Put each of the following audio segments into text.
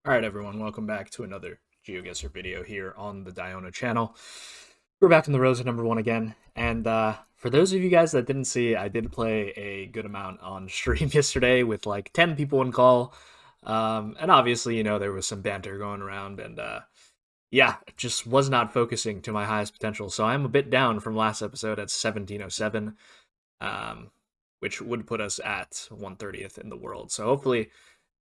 Alright everyone, welcome back to another GeoGuessr video here on the Diona channel. We're back in the rows at number one again, and for those of you guys that didn't see, I did play a good amount on stream yesterday with like 10 people in call, and obviously, there was some banter going around, and yeah, just was not focusing to my highest potential, so I'm a bit down from last episode at 1707, um, which would put us at 130th in the world, so hopefully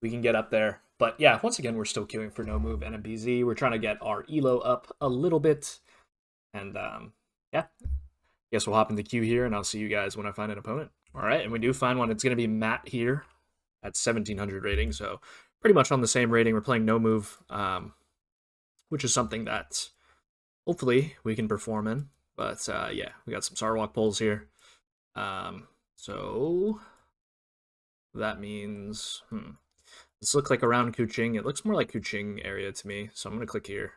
we can get up there. But yeah, once again, we're still queuing for no move NMBZ. We're trying to get our elo up a little bit. And yeah, guess we'll hop in the queue here and I'll see you guys when I find an opponent. All right, and we do find one. It's going to be Matt here at 1700 rating. So pretty much on the same rating. We're playing no move, which is something that hopefully we can perform in. But yeah, we got some Sarwalk pulls here. So that means, this looks like around Kuching. It looks more like Kuching area to me, so I'm going to click here.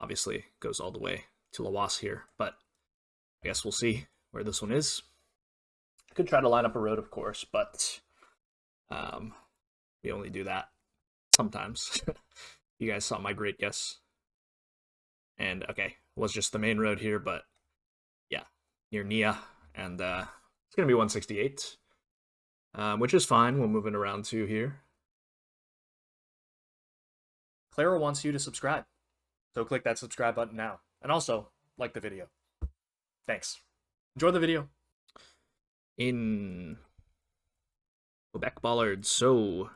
Obviously, goes all the way to Lawas here, but I guess we'll see where this one is. I could try to line up a road, of course, but we only do that sometimes. You guys saw my great guess. And, okay, was just the main road here, but yeah, near Nia, and it's going to be 168, which is fine. We're moving around to here. Clara wants you to subscribe. So click that subscribe button now. And also, like the video. Thanks. Enjoy the video. In Quebec Bollard, so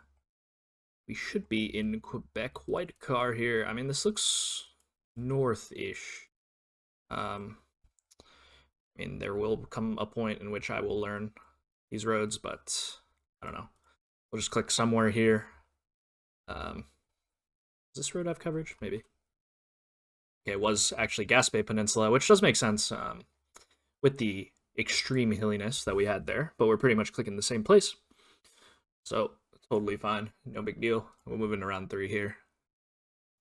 we should be in Quebec White Car here. I mean, this looks north-ish. I mean, there will come a point in which I will learn these roads, but I don't know. We'll just click somewhere here. Does this road have coverage? Maybe. Okay, it was actually Gaspé Peninsula, which does make sense with the extreme hilliness that we had there, but we're pretty much clicking the same place. So, totally fine. No big deal. We're moving around 3 here.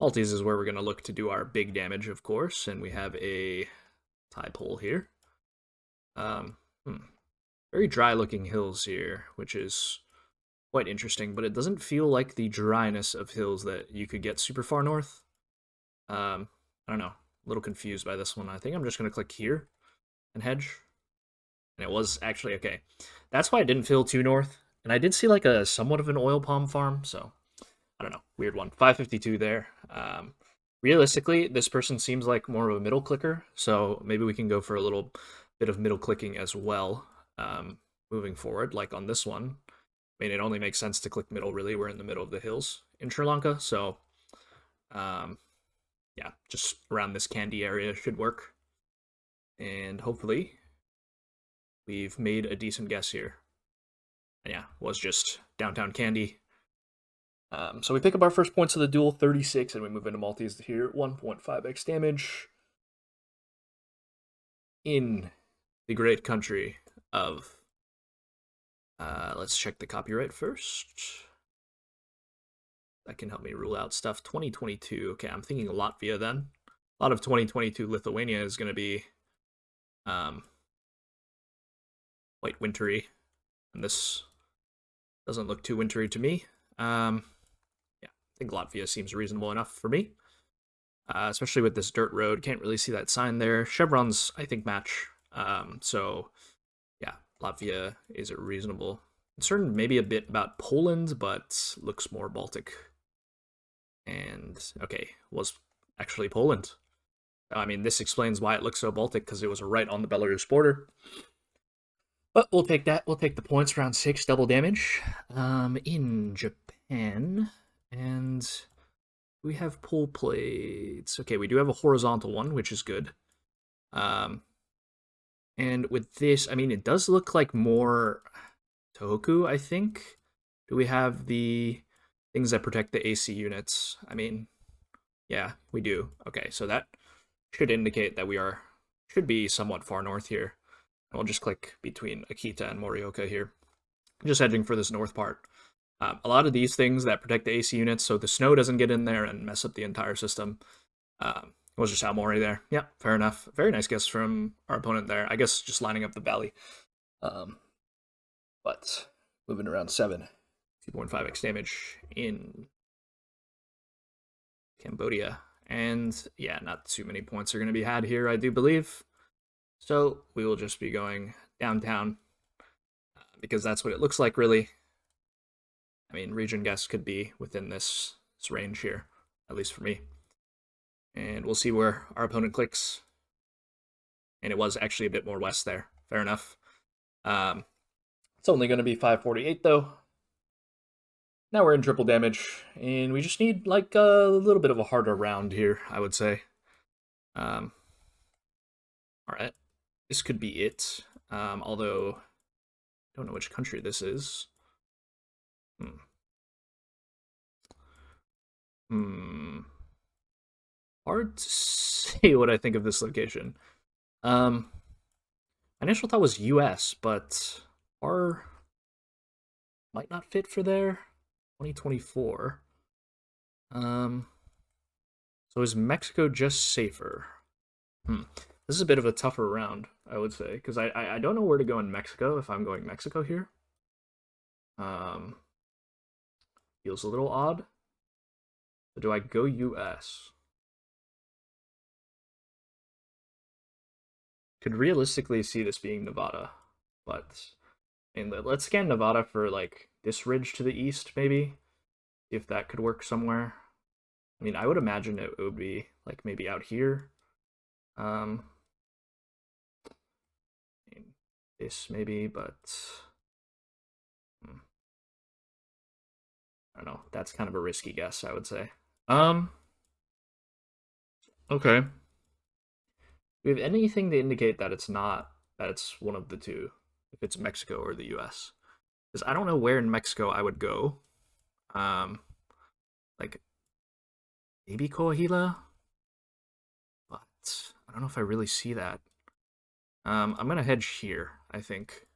Maltese is where we're going to look to do our big damage, of course, and we have a tie pole here. Very dry-looking hills here, which is quite interesting, but it doesn't feel like the dryness of hills that you could get super far north. I don't know. A little confused by this one. I think I'm just going to click here and hedge. And it was actually okay. That's why it didn't feel too north. And I did see like a somewhat of an oil palm farm, so I don't know. Weird one. 552 there. Realistically, this person seems like more of a middle clicker, so maybe we can go for a little bit of middle clicking as well moving forward. Like on this one, I mean, it only makes sense to click middle, really. We're in the middle of the hills in Sri Lanka, so yeah, just around this Kandy area should work. And hopefully we've made a decent guess here. And yeah, was just downtown Kandy. So we pick up our first points of the duel, 36, and we move into Maltese here, 1.5x damage. In the great country of... let's check the copyright first. That can help me rule out stuff. 2022. Okay, I'm thinking Latvia then. A lot of 2022 Lithuania is going to be quite wintry. And this doesn't look too wintry to me. Yeah, I think Latvia seems reasonable enough for me. Especially with this dirt road. Can't really see that sign there. Chevrons, I think, match. So, yeah, Latvia is a reasonable concern. Maybe a bit about Poland, but looks more Baltic. And, okay, was actually Poland. I mean, this explains why it looks so Baltic, because it was right on the Belarus border. But we'll take that. We'll take the points, round 6, double damage. In Japan, and we have pull plates. Okay, we do have a horizontal one, which is good. And with this, I mean, it does look like more Tohoku, I think. Do we have the things that protect the AC units? I mean, yeah, we do. Okay, so that should indicate that we should be somewhat far north here. And we'll just click between Akita and Morioka here. Just hedging for this north part. A lot of these things that protect the AC units, so the snow doesn't get in there and mess up the entire system. Was just Aomori there. Yeah, fair enough. Very nice guess from our opponent there. I guess just lining up the valley. But moving around 7. 2.5x damage in Cambodia. And yeah, not too many points are going to be had here, I do believe. So we will just be going downtown because that's what it looks like, really. I mean, region guess could be within this range here, at least for me. And we'll see where our opponent clicks. And it was actually a bit more west there. Fair enough. It's only going to be 548, though. Now we're in triple damage, and we just need, like, a little bit of a harder round here, I would say. Alright. This could be it. Although, I don't know which country this is. Hard to say what I think of this location. My initial thought was US, but R might not fit for there. 2024. So is Mexico just safer? This is a bit of a tougher round, I would say, because I don't know where to go in Mexico if I'm going Mexico here. Feels a little odd. So do I go US? Could realistically see this being Nevada, but let's scan Nevada for like this ridge to the east, maybe, if that could work somewhere. I mean, I would imagine it would be like maybe out here. This maybe, but I don't know. That's kind of a risky guess, I would say. Okay. Do we have anything to indicate that it's not, that it's one of the two, if it's Mexico or the US? Because I don't know where in Mexico I would go. Like maybe Coahuila, but I don't know if I really see that. I'm gonna hedge here, I think.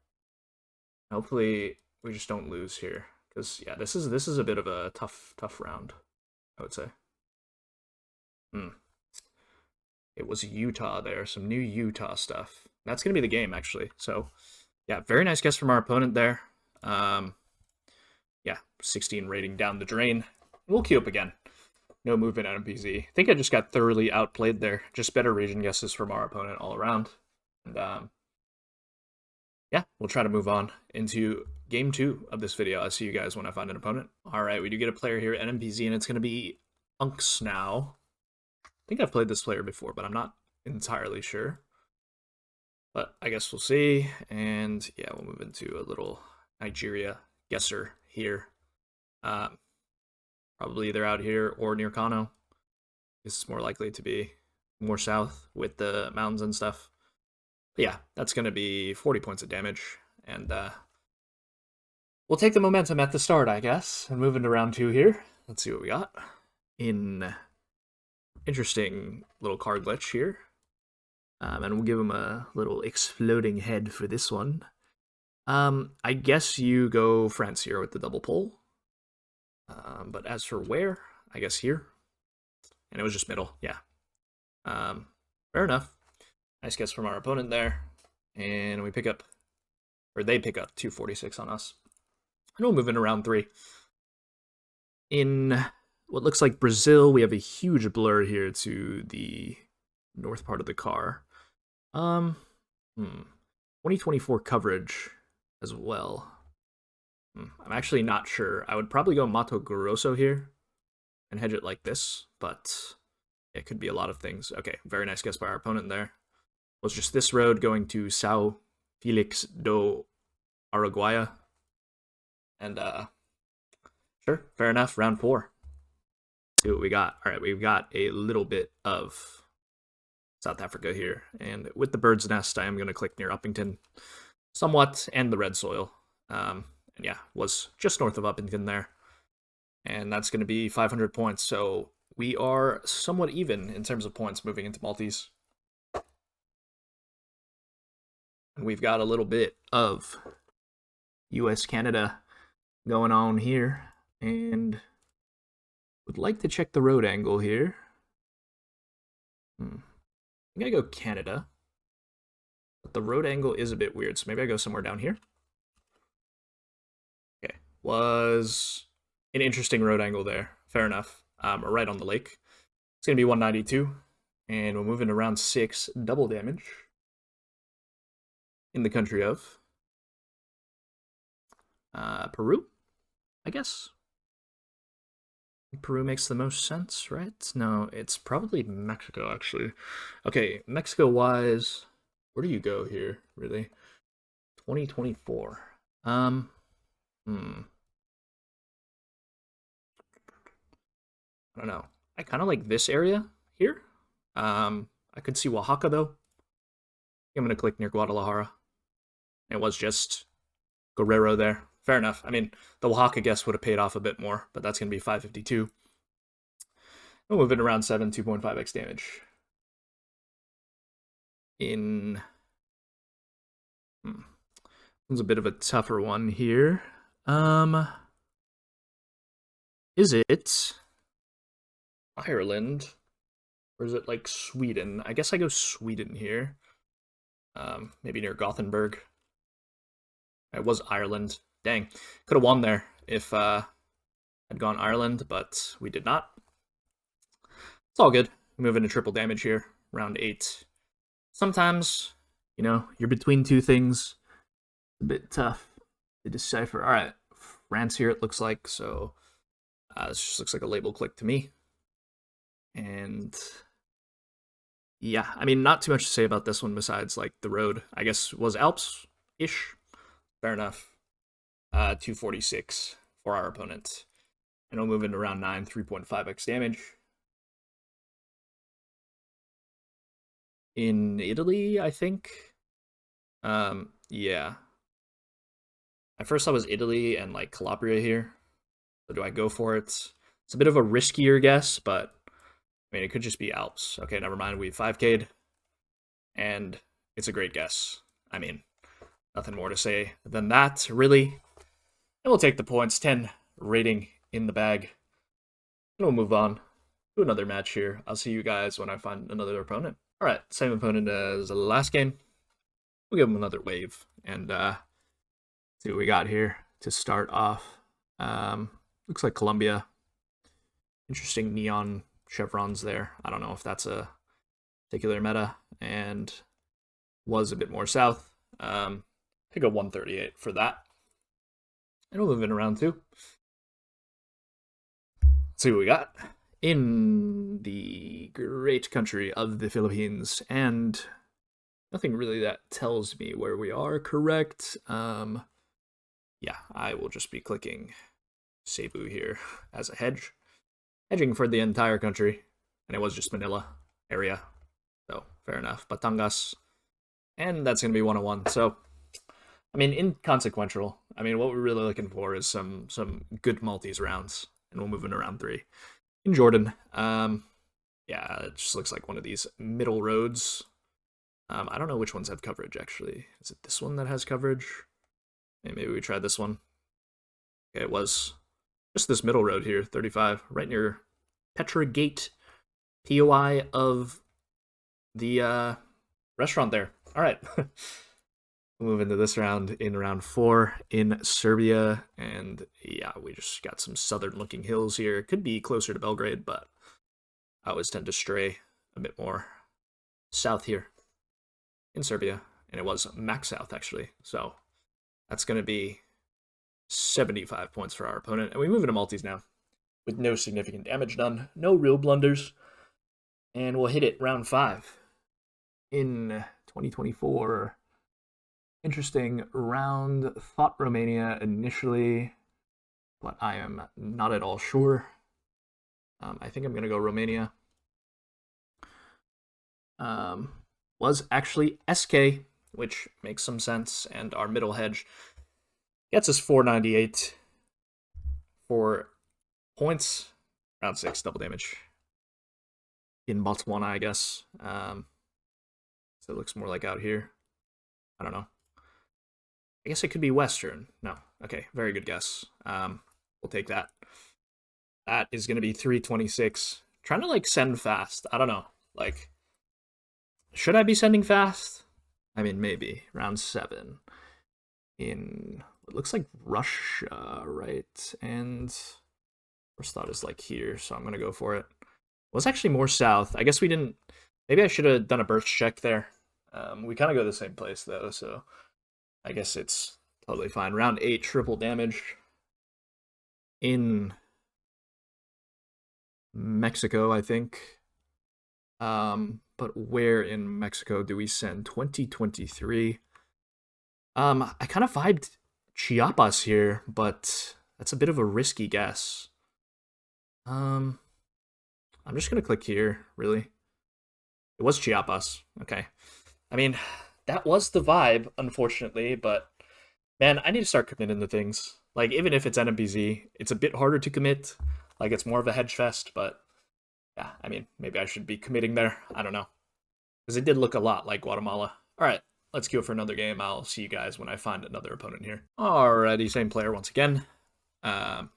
Hopefully we just don't lose here, because yeah, this is a bit of a tough round, I would say. It was Utah there, some new Utah stuff. That's gonna be the game actually. So yeah, very nice guess from our opponent there. Yeah, 16 rating down the drain. We'll queue up again. No movement on MPZ. I think I just got thoroughly outplayed there. Just better region guesses from our opponent all around. And yeah, we'll try to move on into game 2 of this video. I'll see you guys when I find an opponent. All right, we do get a player here at MPZ, and it's going to be Unxnow. I think I've played this player before, but I'm not entirely sure. But I guess we'll see. And yeah, we'll move into a little Nigeria guesser here. Probably either out here or near Kano. This is more likely to be more south with the mountains and stuff. But yeah, that's going to be 40 points of damage. And we'll take the momentum at the start, I guess, and move into round 2 here. Let's see what we got. Interesting little card glitch here. And we'll give him a little exploding head for this one. I guess you go France here with the double pull. But as for where, I guess here. And it was just middle, yeah. Fair enough. Nice guess from our opponent there. And we pick up, or they pick up 246 on us. And we'll move into round 3. In what looks like Brazil, we have a huge blur here to the north part of the car. 2024 coverage as well. I'm actually not sure. I would probably go Mato Grosso here and hedge it like this, but it could be a lot of things. Okay, very nice guess by our opponent there. Was just this road going to São Felix do Araguaia. And sure, fair enough, round 4. See what we got. All right, we've got a little bit of South Africa here. And with the bird's nest, I am going to click near Uppington somewhat, and the red soil. And yeah, was just north of Uppington there. And that's going to be 500 points. So we are somewhat even in terms of points moving into Maltese. And we've got a little bit of US-Canada going on here. And would like to check the road angle here. I think I go Canada. But the road angle is a bit weird, so maybe I go somewhere down here. Okay, was an interesting road angle there. Fair enough. Right on the lake. It's going to be 192. And we'll move into round 6, double damage. In the country of Peru, I guess. Peru makes the most sense, right? No, it's probably Mexico, actually. Okay, Mexico-wise, where do you go here, really? 2024. Hmm. I don't know. I kind of like this area here. I could see Oaxaca, though. I'm going to click near Guadalajara. It was just Guerrero there. Fair enough. I mean, the Oaxaca guess would have paid off a bit more, but that's going to be 552. We'll move it around 7, 2.5x damage. In... This is a bit of a tougher one here. Is it Ireland? Or is it like Sweden? I guess I go Sweden here. Maybe near Gothenburg. It was Ireland. Dang. Could have won there if I'd gone Ireland, but we did not. It's all good. We move into triple damage here, round 8. Sometimes, you know, you're between two things. It's a bit tough to decipher. All right, France here it looks like, so this just looks like a label click to me. And yeah, I mean, not too much to say about this one besides like the road. I guess was Alps-ish. Fair enough. 246 for our opponent. And we'll move into round 9, 3.5x damage. In Italy, I think. Yeah. At first I was Italy and like Calabria here. So do I go for it? It's a bit of a riskier guess, but I mean, it could just be Alps. Okay, never mind. We 5K'd. And it's a great guess. I mean, nothing more to say than that, really. And we'll take the points. 10 rating in the bag. And we'll move on to another match here. I'll see you guys when I find another opponent. All right, same opponent as the last game. We'll give him another wave and see what we got here to start off. Looks like Colombia. Interesting neon chevrons there. I don't know if that's a particular meta, and was a bit more south. Pick a 138 for that. And we'll move in around 2. Let's see what we got. In the great country of the Philippines, and nothing really that tells me where we are correct. Yeah, I will just be clicking Cebu here as a hedge. Hedging for the entire country, and it was just Manila area, so fair enough. Batangas, and that's going to be 101. So, I mean, inconsequential. I mean, what we're really looking for is some good multis rounds, and we'll move in around 3. In Jordan, yeah, it just looks like one of these middle roads. I don't know which ones have coverage, actually. Is it this one that has coverage? Maybe we tried this one. Okay, it was just this middle road here, 35, right near Petra Gate, POI of the restaurant there. All right. We'll move into this round in round 4 in Serbia. And yeah, we just got some southern-looking hills here. It could be closer to Belgrade, but I always tend to stray a bit more south here in Serbia. And it was max south, actually. So that's going to be 75 points for our opponent. And we move into multis now with no significant damage done. No real blunders. And we'll hit it round 5 in 2024. Interesting round. Thought Romania initially, but I am not at all sure. I think I'm going to go Romania. Was actually SK, which makes some sense, and our middle hedge gets us 498 for points. Round 6, double damage. In Botswana, I guess. So it looks more like out here. I don't know. I guess it could be Western. No. Okay, very good guess. We'll take that. That is going to be 326. Trying to, like, send fast. I don't know. Like, should I be sending fast? I mean, maybe. Round 7. In what looks like Russia, right? And first thought is, like, here, so I'm going to go for it. Was actually more south. I guess we didn't. Maybe I should have done a birch check there. We kind of go to the same place though, so I guess it's totally fine. Round 8, triple damage in Mexico, I think. But where in Mexico do we send 2023? I kind of vibed Chiapas here, but that's a bit of a risky guess. I'm just gonna click here, really. It was Chiapas. Okay. I mean, that was the vibe, unfortunately, but man, I need to start committing to things. Like, even if it's NMBZ, it's a bit harder to commit. Like, it's more of a hedge fest, but yeah, I mean, maybe I should be committing there. I don't know. Because it did look a lot like Guatemala. All right, let's queue for another game. I'll see you guys when I find another opponent here. Alrighty, same player once again. Gotta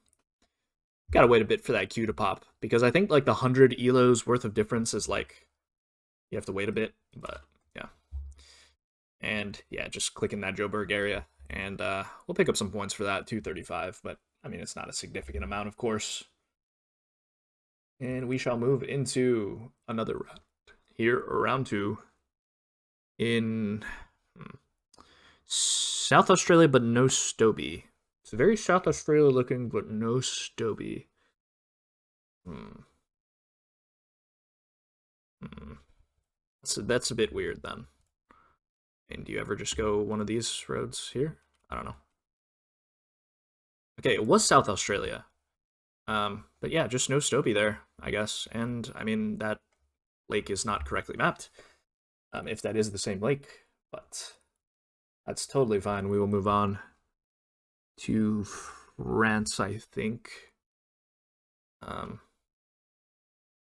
wait a bit for that queue to pop, because I think like the 100 elos worth of difference is like, you have to wait a bit, but yeah. And yeah, just click in that Joburg area, and we'll pick up some points for that, 235, but I mean, it's not a significant amount, of course. And we shall move into another round here, round 2, in South Australia, but no Stoby. It's very South Australia looking, but no Stoby. That's a bit weird then. And do you ever just go one of these roads here? I don't know. Okay, it was South Australia. But yeah, just no Stoby there, I guess. And I mean, that lake is not correctly mapped, if that is the same lake, but that's totally fine. We will move on to France, I think.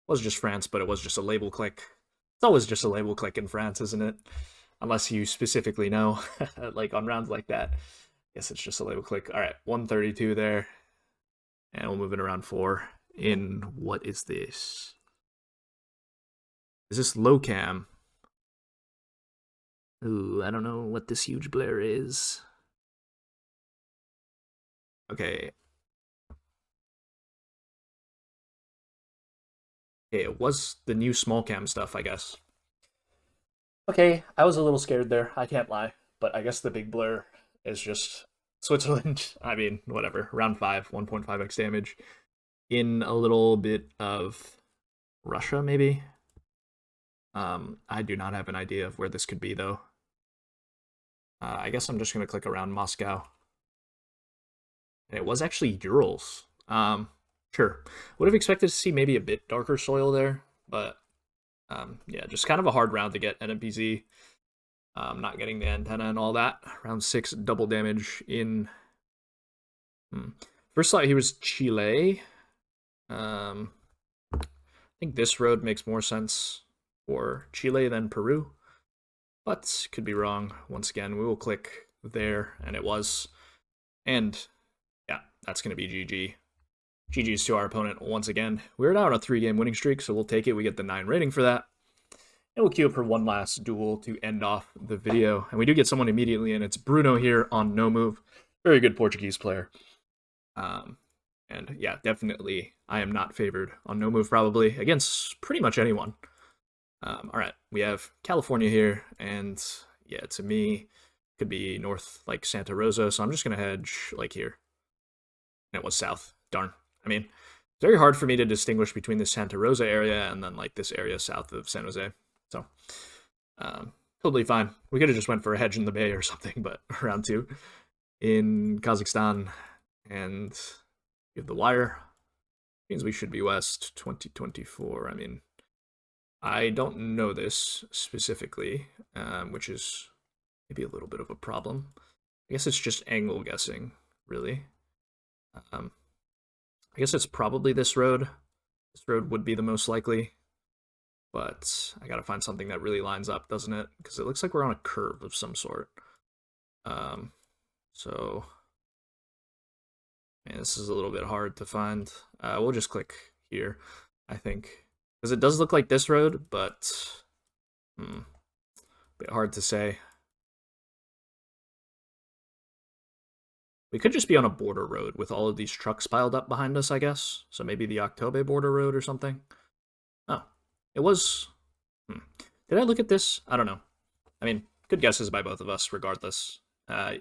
Was just France, but it was just a label click. It's always just a label click in France, isn't it? Unless you specifically know, like on rounds like that. Yes, it's just a label click. All right, 132 there. And we'll move it around 4 in, what is this? Is this low cam? Ooh, I don't know what this huge blur is. Okay. Okay, it was the new small cam stuff, I guess. Okay, I was a little scared there, I can't lie. But I guess the big blur is just Switzerland. I mean, whatever. Round 5, 1.5x damage. In a little bit of Russia, maybe? I do not have an idea of where this could be, though. I guess I'm just going to click around Moscow. And it was actually Urals. Sure. Would have expected to see maybe a bit darker soil there, but yeah, just kind of a hard round to get NMPZ. Not getting the antenna and all that. Round 6, double damage in... First thought he was Chile. I think this road makes more sense for Chile than Peru, but could be wrong. Once again, we will click there, and it was. And yeah, that's going to be GG. GG's to our opponent once again. We're now on a 3-game winning streak, so we'll take it. We get the 9 rating for that. And we'll queue up for one last duel to end off the video. And we do get someone immediately in. It's Bruno here on No Move. Very good Portuguese player. And yeah, definitely I am not favored on No Move probably against pretty much anyone. All right, we have California here, and yeah, to me, could be north like Santa Rosa, so I'm just going to hedge like here. And it was south. Darn. I mean, it's very hard for me to distinguish between the Santa Rosa area and then like this area south of San Jose. So, totally fine. We could have just went for a hedge in the bay or something, but round 2 in Kazakhstan, and we have the wire. Means we should be west 2024. I mean, I don't know this specifically, which is maybe a little bit of a problem. I guess it's just angle guessing, really. I guess it's probably this road. This road would be the most likely, but I gotta find something that really lines up, doesn't it? Because it looks like we're on a curve of some sort. So, man, this is a little bit hard to find. We'll just click here, I think. Because it does look like this road, but a bit hard to say. We could just be on a border road with all of these trucks piled up behind us, I guess. So maybe the Octobe border road or something. Oh, it was. Did I look at this? I don't know. I mean, good guesses by both of us, regardless.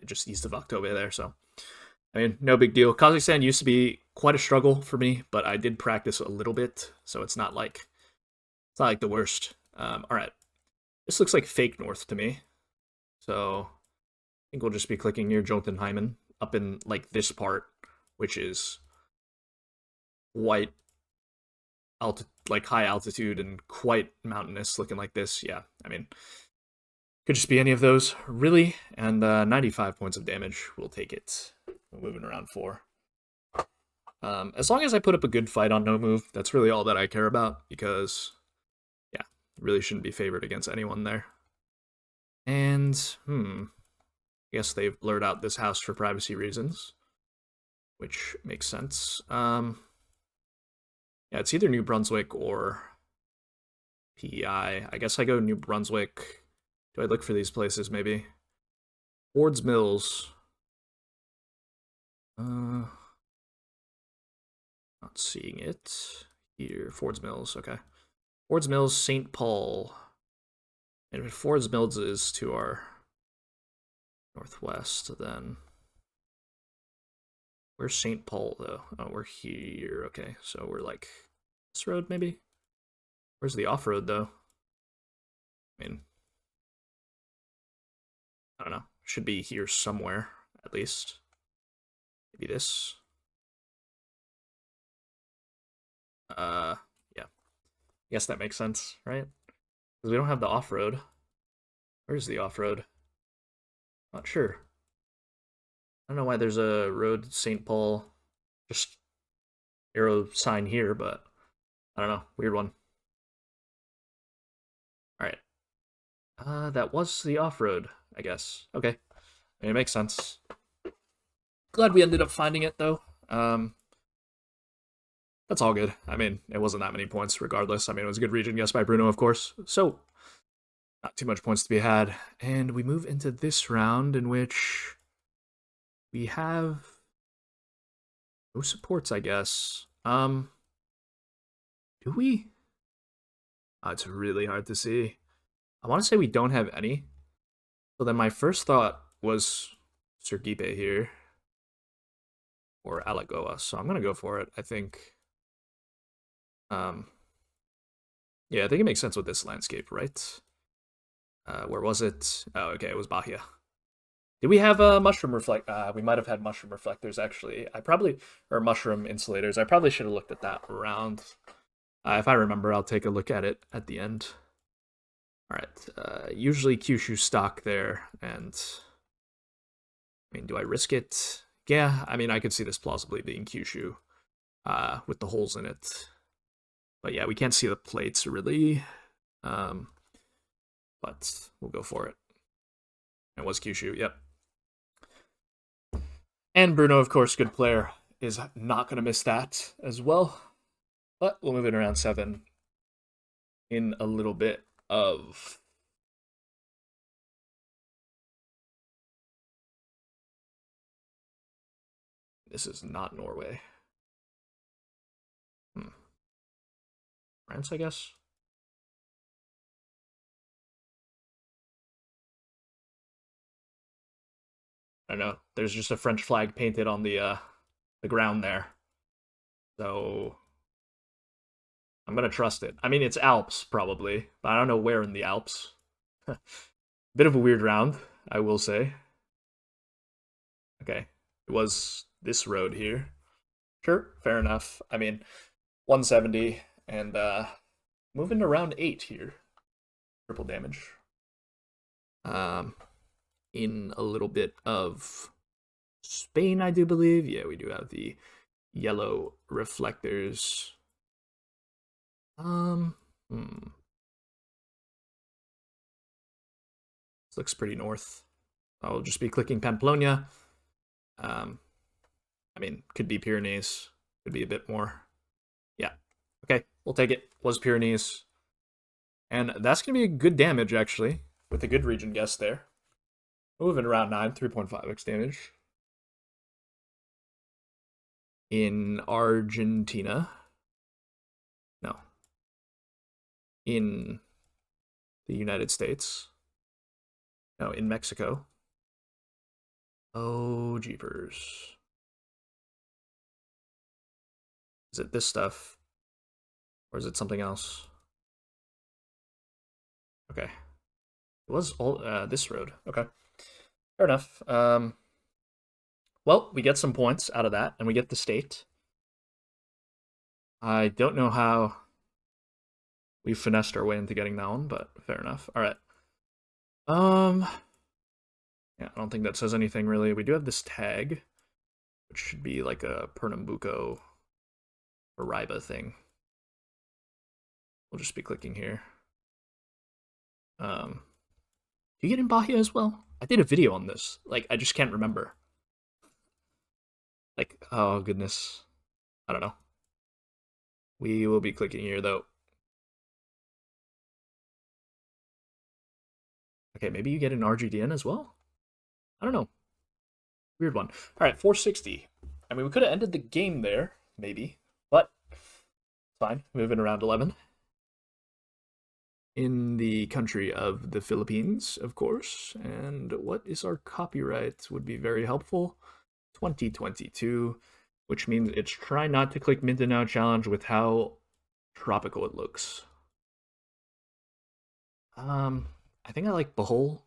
Just east of October there, so I mean, no big deal. Kazakhstan used to be quite a struggle for me, but I did practice a little bit, so it's not like the worst. All right, this looks like fake north to me, so I think we'll just be clicking near Jotunheimen up in like this part, which is quite like high altitude and quite mountainous, looking like this. Yeah, I mean, could just be any of those, really. And 95 points of damage, we'll take it. We're moving around 4. As long as I put up a good fight on no move, that's really all that I care about, because, yeah, really shouldn't be favored against anyone there. And, I guess they've blurred out this house for privacy reasons, which makes sense. Yeah, it's either New Brunswick or PEI. I guess I go New Brunswick. Do I look for these places, maybe? Ford's Mills. Not seeing it here. Ford's Mills, okay. Ford's Mills, St. Paul. And if Ford's Mills is to our northwest, then where's St. Paul, though? Oh, we're here. Okay, so we're like this road, maybe? Where's the off-road, though? I mean, I don't know. Should be here somewhere, at least. Maybe this. Yeah. I guess that makes sense, right? Because we don't have the off-road. Where's the off-road? Not sure. I don't know why there's a road St. Paul, just arrow sign here, but I don't know. Weird one. All right. That was the off-road, I guess. Okay. I mean, it makes sense. Glad we ended up finding it, though. That's all good. I mean, it wasn't that many points regardless. I mean, it was a good region guess by Bruno, of course. So, not too much points to be had. And we move into this round in which we have no supports, I guess. Do we? It's really hard to see. I want to say we don't have any. So then my first thought was Sergipe here. Or Alagoas. So I'm going to go for it, I think. Um, yeah, I think it makes sense with this landscape, right? Where was it? Oh, okay, it was Bahia. Did we have a mushroom reflect? We might have had mushroom reflectors actually. Or mushroom insulators. I probably should have looked at that round. If I remember, I'll take a look at it at the end. All right. Usually Kyushu stock there, and I mean, do I risk it? Yeah, I mean, I could see this plausibly being Kyushu, with the holes in it. But yeah, we can't see the plates really. But we'll go for it. It was Kyushu, yep. And Bruno, of course, good player, is not going to miss that as well. But we'll move it around 7 in a little bit of... This is not Norway. France, I guess? I don't know. There's just a French flag painted on the ground there. So I'm gonna trust it. I mean, it's Alps probably, but I don't know where in the Alps. Bit of a weird round, I will say. Okay, it was this road here. Sure, fair enough. I mean, 170 and moving to round 8 here. Triple damage. In a little bit of Spain, I do believe. Yeah, we do have the yellow reflectors. This looks pretty north. I'll just be clicking Pamplona. I mean, could be Pyrenees. Could be a bit more. Yeah. Okay, we'll take it. Was Pyrenees. And that's going to be a good damage, actually, with a good region guess there. Moving around 9, 3.5x damage. In Argentina. No. in the United States. No, in Mexico. Oh, jeepers. Is it this stuff? Or is it something else? Okay. It was all this road. Okay. Fair enough. Well, we get some points out of that, and we get the state. I don't know how we finessed our way into getting that one, but fair enough. All right. Yeah, I don't think that says anything really. We do have this tag, which should be like a Pernambuco Paraiba thing. We'll just be clicking here. Do you get in Bahia as well? I did a video on this. Like, I just can't remember. Like, oh goodness. I don't know. We will be clicking here though. Okay, maybe you get an RGDN as well? I don't know. Weird one. All right, 460. I mean, we could have ended the game there, maybe, but fine. Moving around 11. In the country of the Philippines, of course. And what is our copyright would be very helpful. 2022, which means it's try not to click Mindanao challenge with how tropical it looks. I think I like Bohol.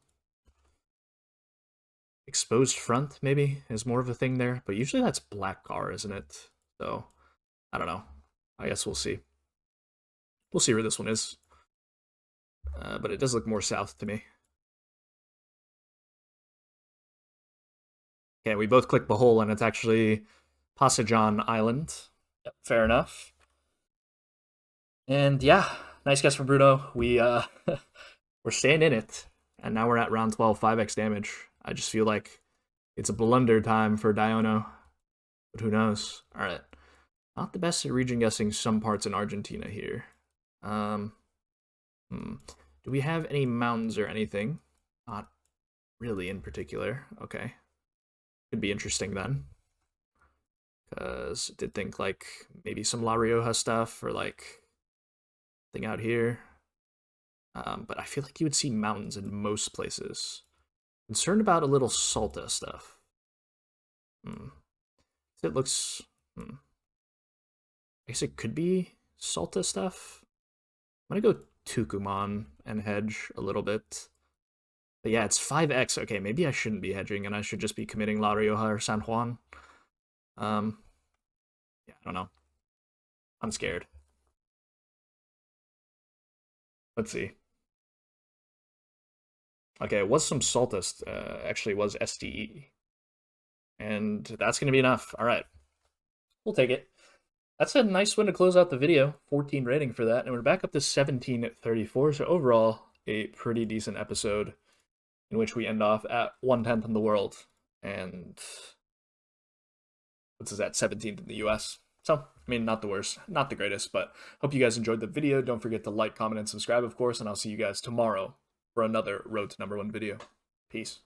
Exposed front, maybe, is more of a thing there. But usually that's black car, isn't it? So, I don't know. I guess we'll see. We'll see where this one is. But it does look more south to me. Okay, we both click Bohol, and it's actually Pasajan Island. Yep, fair enough. And yeah, nice guess from Bruno. We're staying in it, and now we're at round 12, 5x damage. I just feel like it's a blunder time for Diono, but who knows? All right, not the best at region guessing some parts in Argentina here. Do we have any mountains or anything? Not really in particular. Okay, could be interesting then, because I did think like maybe some La Rioja stuff or like thing out here. But I feel like you would see mountains in most places. Concerned about a little Salta stuff. It looks. I guess it could be Salta stuff. I'm gonna go Tucumán and hedge a little bit. But yeah, it's 5x. Okay, maybe I shouldn't be hedging and I should just be committing La Rioja or San Juan. Yeah, I don't know. I'm scared. Let's see. Okay, it was some Saltist. Actually, was SDE. And that's going to be enough. All right. We'll take it. That's a nice one to close out the video. 14 rating for that. And we're back up to 17 at 34. So overall, a pretty decent episode in which we end off at 1/10 in the world. And what's that? 17th in the US. So, I mean, not the worst, not the greatest, but hope you guys enjoyed the video. Don't forget to like, comment, and subscribe, of course, and I'll see you guys tomorrow for another Road to #1 video. Peace.